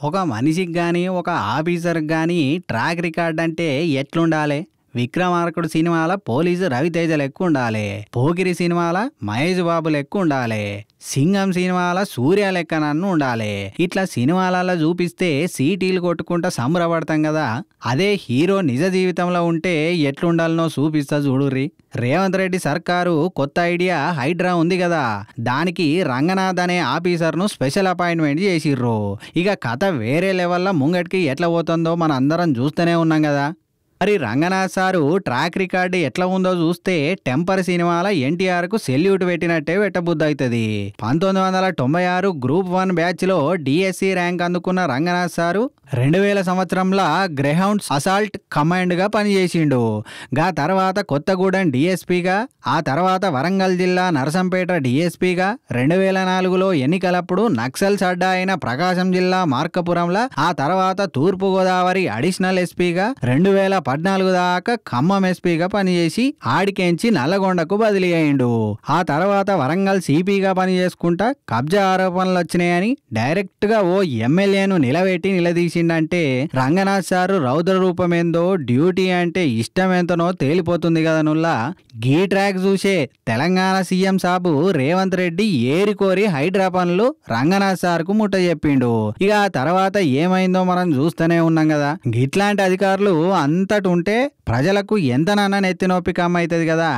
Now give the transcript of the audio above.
ఒక మనిషికి గాని ఒక ఆఫీసర్కి గాని ట్రాక్ రికార్డ్ అంటే ఎట్లుండాలి? విక్రమార్కుడు సినిమాల పోలీసు రవితేజ లెక్క ఉండాలి, పోకిరి సినిమాల మహేష్ బాబు లెక్క ఉండాలి, సింగం సినిమాల సూర్య లెక్క నన్ను ఉండాలి. ఇట్లా సినిమాలలో చూపిస్తే సీటీలు కొట్టుకుంటా సంబరపడతాం కదా. అదే హీరో నిజ జీవితంలో ఉంటే ఎట్లుండాలనో చూపిస్తా చూడుర్రి. రేవంత్ రెడ్డి సర్కారు కొత్త ఐడియా హైడ్రా ఉంది కదా, దానికి రంగనాథ్ అనే ఆఫీసర్ను స్పెషల్ అపాయింట్మెంట్ చేసిర్రు. ఇక కథ వేరే లెవెల్లో ముంగటికి ఎట్లా పోతుందో మన అందరం చూస్తూనే ఉన్నాం కదా. మరి రంగనాథ్ సారు ట్రాక్ రికార్డు ఎట్లా ఉందో చూస్తే టెంపర్ సినిమాల ఎన్టీఆర్కు సెల్యూట్ పెట్టినట్టే పెట్టబుద్ధి అవుతుంది. 1996 గ్రూప్ 1 బ్యాచ్లో డిఎస్సి ర్యాంక్ అందుకున్న రంగనాథ్ సారు 2000 సంవత్సరంలో గ్రేహౌండ్స్ అసాల్ట్ కమాండ్గా పనిచేసిండు. గా తర్వాత కొత్తగూడెం డిఎస్పీగా, ఆ తర్వాత వరంగల్ జిల్లా నరసంపేట డిఎస్పీగా, 2004లో ఎన్నికలప్పుడు నక్సల్స్ అడ్డా అయిన ప్రకాశం జిల్లా మార్కపురంలో, ఆ తర్వాత తూర్పుగోదావరి అడిషనల్ ఎస్పీగా, 2014 దాకా ఖమ్మం ఎస్పీగా పనిచేసి ఆడికెంచి నల్లగొండకు బదిలీ అయిండు. ఆ తర్వాత వరంగల్ సిపిగా పనిచేసుకుంటా కబ్జా ఆరోపణలు వచ్చినాయని డైరెక్ట్ గా ఓ ఎమ్మెల్యేను నిలబెట్టి నిలదీసిండంటే రంగనాథ్ సారు రౌద్ర రూపమేందో, డ్యూటీ అంటే ఇష్టమెంతనో తేలిపోతుంది కదా నుల్లా. గీ ట్రాక్ చూసే తెలంగాణ సీఎం సాబు రేవంత్ రెడ్డి ఏరికోరి హైడ్రా పనులు రంగనాథ్ సార్కు ముట్ట చెప్పిండు. ఇక ఆ తర్వాత ఏమైందో మనం చూస్తూనే ఉన్నాం కదా. ఇట్లాంటి అధికారులు అంతటుంటే ప్రజలకు ఎంతనన్నా నెత్తి నొప్పి కమ్మ అవుతుంది కదా.